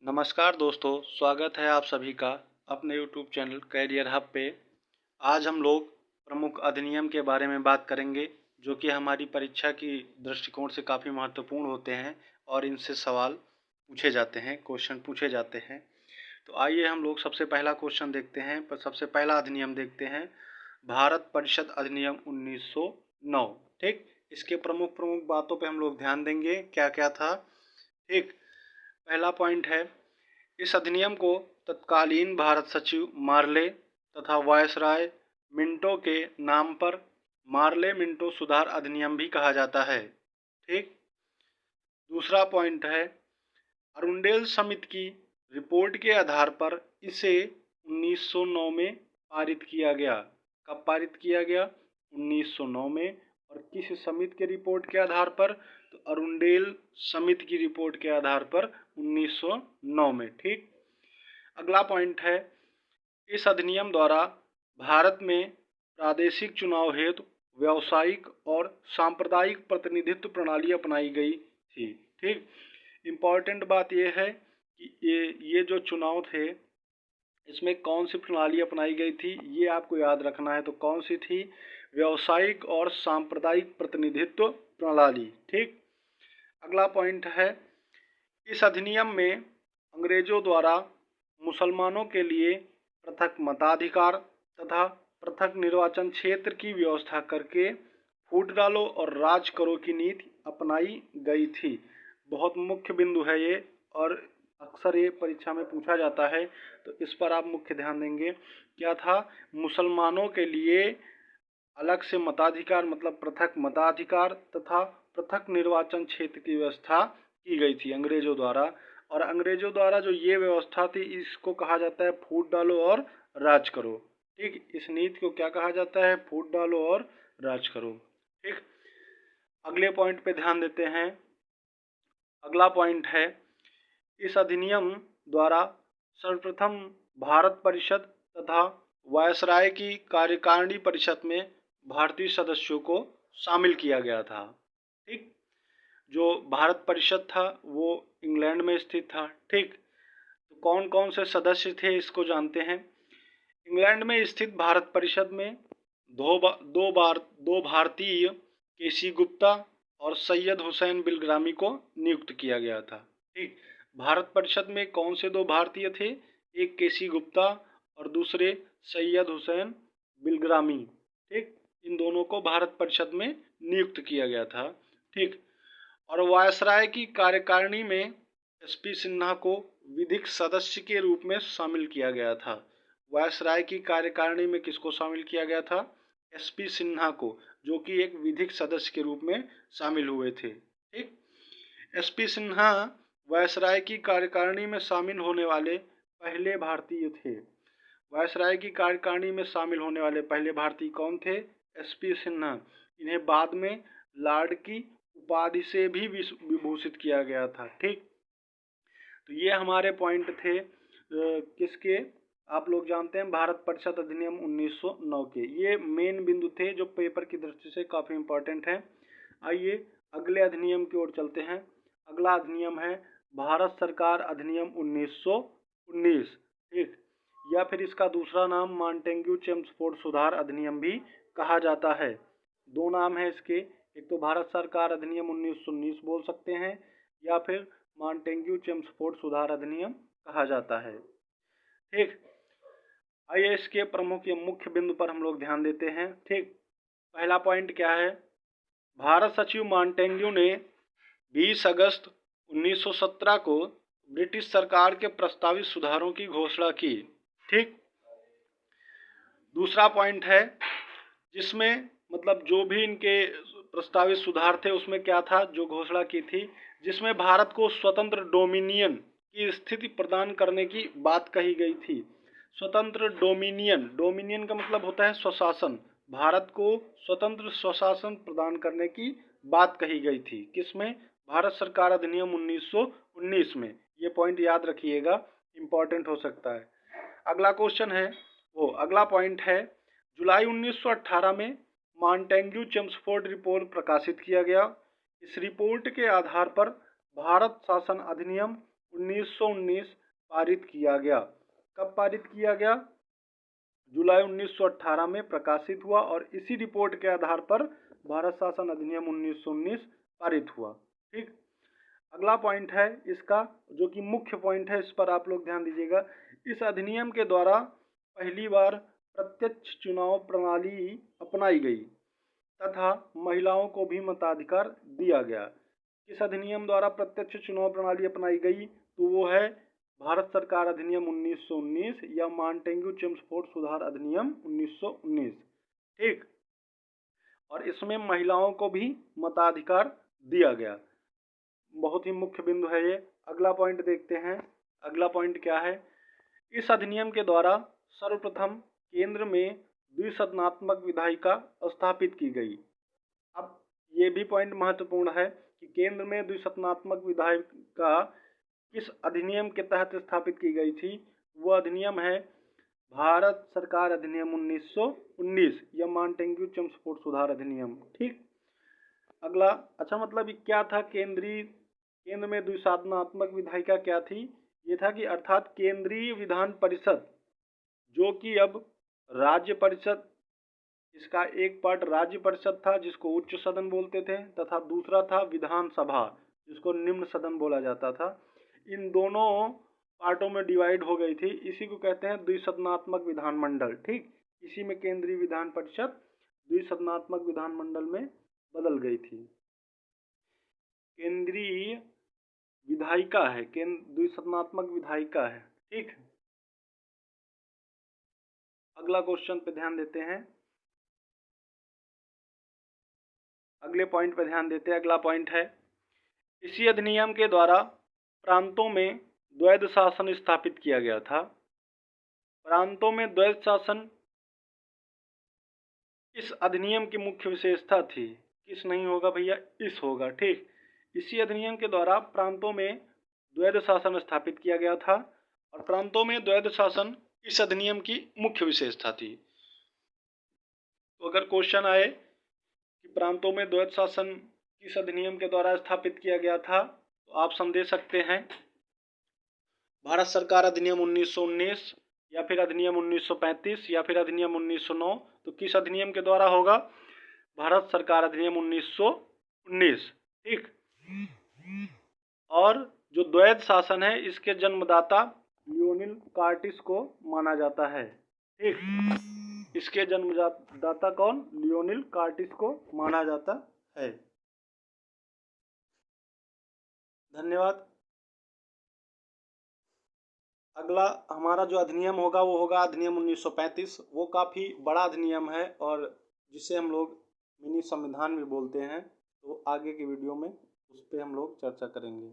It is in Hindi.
नमस्कार दोस्तों, स्वागत है आप सभी का अपने यूट्यूब चैनल कैरियर हब पे। आज हम लोग प्रमुख अधिनियम के बारे में बात करेंगे, जो कि हमारी परीक्षा की दृष्टिकोण से काफ़ी महत्वपूर्ण होते हैं और इनसे सवाल पूछे जाते हैं, क्वेश्चन पूछे जाते हैं। तो आइए हम लोग सबसे पहला क्वेश्चन देखते हैं, पर सबसे पहला अधिनियम देखते हैं, भारत परिषद अधिनियम 1909। ठीक, इसके प्रमुख प्रमुख बातों पे हम लोग ध्यान देंगे, क्या क्या था। ठीक, पहला पॉइंट है, इस अधिनियम को तत्कालीन भारत सचिव मार्ले तथा वायसराय मिंटो के नाम पर मार्ले मिंटो सुधार अधिनियम भी कहा जाता है। ठीक, दूसरा पॉइंट है, अरुंडेल समिति की रिपोर्ट के आधार पर इसे 1909 में पारित किया गया। कब पारित किया गया? 1909 में। और किस समिति के रिपोर्ट के आधार पर? तो अरुंडेल समिति की रिपोर्ट के आधार पर 1909 में। ठीक, अगला पॉइंट है, इस अधिनियम द्वारा भारत में प्रादेशिक चुनाव हेतु व्यावसायिक और सांप्रदायिक प्रतिनिधित्व प्रणाली अपनाई गई थी। ठीक, इम्पॉर्टेंट बात यह है कि ये जो चुनाव थे, इसमें कौन सी प्रणाली अपनाई गई थी, ये आपको याद रखना है। तो कौन सी थी? व्यावसायिक और सांप्रदायिक प्रतिनिधित्व प्रणाली। ठीक, अगला पॉइंट है, इस अधिनियम में अंग्रेजों द्वारा मुसलमानों के लिए पृथक मताधिकार तथा पृथक निर्वाचन क्षेत्र की व्यवस्था करके फूट डालो और राज करो की नीति अपनाई गई थी। बहुत मुख्य बिंदु है ये, और अक्सर ये परीक्षा में पूछा जाता है, तो इस पर आप मुख्य ध्यान देंगे। क्या था? मुसलमानों के लिए अलग से मताधिकार, मतलब पृथक मताधिकार तथा पृथक निर्वाचन क्षेत्र की व्यवस्था की गई थी अंग्रेजों द्वारा। और अंग्रेजों द्वारा जो ये व्यवस्था थी, इसको कहा जाता है फूट डालो और राज करो। ठीक, इस नीति को क्या कहा जाता है? फूट डालो और राज करो। ठीक, अगले पॉइंट पे ध्यान देते हैं। अगला पॉइंट है, इस अधिनियम द्वारा सर्वप्रथम भारत परिषद तथा वायसराय की कार्यकारिणी परिषद में भारतीय सदस्यों को शामिल किया गया था। ठीक, जो भारत परिषद था वो इंग्लैंड में स्थित था। ठीक, तो कौन कौन से सदस्य थे इसको जानते हैं। इंग्लैंड में स्थित भारत परिषद में दो भारतीय, केसी गुप्ता और सैयद हुसैन बिलग्रामी को नियुक्त किया गया था। ठीक, भारत परिषद में कौन से दो भारतीय थे? एक केसी गुप्ता और दूसरे सैयद हुसैन बिलग्रामी। ठीक, इन दोनों को भारत परिषद में नियुक्त किया गया था। ठीक, और वायसराय की कार्यकारिणी में एसपी सिन्हा को विधिक सदस्य के रूप में शामिल किया गया था। वायसराय की कार्यकारिणी में किसको शामिल किया गया था? एसपी सिन्हा को, जो कि एक विधिक सदस्य के रूप में शामिल हुए थे। ठीक, एसपी सिन्हा वायसराय की कार्यकारिणी में शामिल होने वाले पहले भारतीय थे। वायसराय की कार्यकारिणी में शामिल होने वाले पहले भारतीय कौन थे? एसपी सिन्हा। इन्हें बाद में लॉर्ड की उपाधि से भी विभूषित किया गया था। ठीक, तो ये हमारे पॉइंट थे किसके? आप लोग जानते हैं भारत परिषद अधिनियम 1909 के। ये मेन बिंदु थे जो पेपर की दृष्टि से काफ़ी इम्पोर्टेंट हैं। आइए अगले अधिनियम की ओर चलते हैं। अगला अधिनियम है भारत सरकार अधिनियम 1919। ठीक, या फिर इसका दूसरा नाम मॉन्टेग्यू चेम्सफोर्ड सुधार अधिनियम भी कहा जाता है। दो नाम है इसके, एक तो भारत सरकार अधिनियम 1919 बोल सकते हैं, या फिर मॉन्टेग्यू चेम्सफोर्ड सुधार अधिनियम कहा जाता है। ठीक, आइए इसके प्रमुख या मुख्य बिंदु पर हम लोग ध्यान देते हैं। ठीक, पहला पॉइंट क्या है? भारत सचिव मॉन्टेग्यू ने 20 अगस्त 1917 को ब्रिटिश सरकार के प्रस्तावित सुधारों की घोषणा की। ठीक, दूसरा पॉइंट है, जिसमें मतलब जो भी इनके प्रस्तावित सुधार थे उसमें क्या था जो घोषणा की थी, जिसमें भारत को स्वतंत्र डोमिनियन की स्थिति प्रदान करने की बात कही गई थी। स्वतंत्र डोमिनियन, डोमिनियन का मतलब होता है स्वशासन। भारत को स्वतंत्र स्वशासन प्रदान करने की बात कही गई थी। किसमें? भारत सरकार अधिनियम 1919 में। ये पॉइंट याद रखिएगा, इंपॉर्टेंट हो सकता है। अगला क्वेश्चन है, अगला पॉइंट है, जुलाई 1918 में मॉन्टेग्यू चेम्सफोर्ड रिपोर्ट प्रकाशित किया गया। इस रिपोर्ट के आधार पर भारत शासन अधिनियम 1919 पारित किया गया। कब पारित किया गया? जुलाई 1918 में प्रकाशित हुआ और इसी रिपोर्ट के आधार पर भारत शासन अधिनियम 1919 पारित हुआ। ठीक, अगला पॉइंट है इसका, जो कि मुख्य पॉइंट है, इस पर आप लोग ध्यान दीजिएगा। इस अधिनियम के द्वारा पहली बार प्रत्यक्ष चुनाव प्रणाली अपनाई गई तथा महिलाओं को भी मताधिकार दिया गया। किस अधिनियम द्वारा प्रत्यक्ष चुनाव प्रणाली अपनाई गई? तो वो है भारत सरकार अधिनियम 1919 या मॉन्टेग्यू चेम्सफोर्ड सुधार अधिनियम 1919। ठीक, और इसमें महिलाओं को भी मताधिकार दिया गया। बहुत ही मुख्य बिंदु है ये। अगला पॉइंट देखते हैं। अगला पॉइंट क्या है? इस अधिनियम के द्वारा सर्वप्रथम केंद्र में द्विसदनात्मक विधायिका स्थापित की गई। अब ये भी पॉइंट महत्वपूर्ण है कि केंद्र में द्विसदनात्मक विधायिका किस अधिनियम के तहत स्थापित की गई थी? वह अधिनियम है भारत सरकार अधिनियम 1919 या मॉन्टेग्यू चेम्सफोर्ड सुधार अधिनियम। ठीक, अगला, अच्छा मतलब क्या था केंद्र में द्विसदनात्मक विधायिका क्या थी? ये था कि अर्थात केंद्रीय विधान परिषद, जो कि अब राज्य परिषद, इसका एक पार्ट राज्य परिषद था जिसको उच्च सदन बोलते थे, तथा दूसरा था विधानसभा जिसको निम्न सदन बोला जाता था। इन दोनों पार्टों में डिवाइड हो गई थी। इसी को कहते हैं द्विसदनात्मक विधानमंडल। ठीक, इसी में केंद्रीय विधान परिषद द्विसदनात्मक विधानमंडल में बदल गई थी। केंद्रीय विधायिका है, द्विसदनात्मक विधायिका है। ठीक, अगला क्वेश्चन पे ध्यान देते हैं। अगले पॉइंट पे ध्यान देते हैं। अगला पॉइंट है, इसी अधिनियम के द्वारा प्रांतों में द्वैध शासन स्थापित किया गया था। प्रांतों में द्वैध शासन इस अधिनियम की मुख्य विशेषता थी। किस नहीं होगा भैया? इस होगा। ठीक, इसी अधिनियम के द्वारा प्रांतों में द्वैध शासन स्थापित किया गया था और प्रांतों में द्वैध शासन इस अधिनियम की मुख्य विशेषता थी। तो अगर क्वेश्चन आए कि प्रांतों में द्वैध शासन किस अधिनियम के द्वारा स्थापित किया गया था, तो ऑप्शन दे सकते हैं भारत सरकार अधिनियम 1919 या फिर अधिनियम 1935 या फिर अधिनियम 1909। तो किस अधिनियम के द्वारा होगा? भारत सरकार अधिनियम 1919। ठीक, और जो द्वैध शासन है इसके जन्मदाता लियोनिल कार्टिस को माना जाता है। ठीक, इसके जन्मदाता कौन? लियोनिल कार्टिस को माना जाता है। धन्यवाद। अगला हमारा जो अधिनियम होगा वो होगा अधिनियम 1935। वो काफ़ी बड़ा अधिनियम है और जिसे हम लोग मिनी संविधान भी बोलते हैं। तो आगे की वीडियो में उस पर हम लोग चर्चा करेंगे।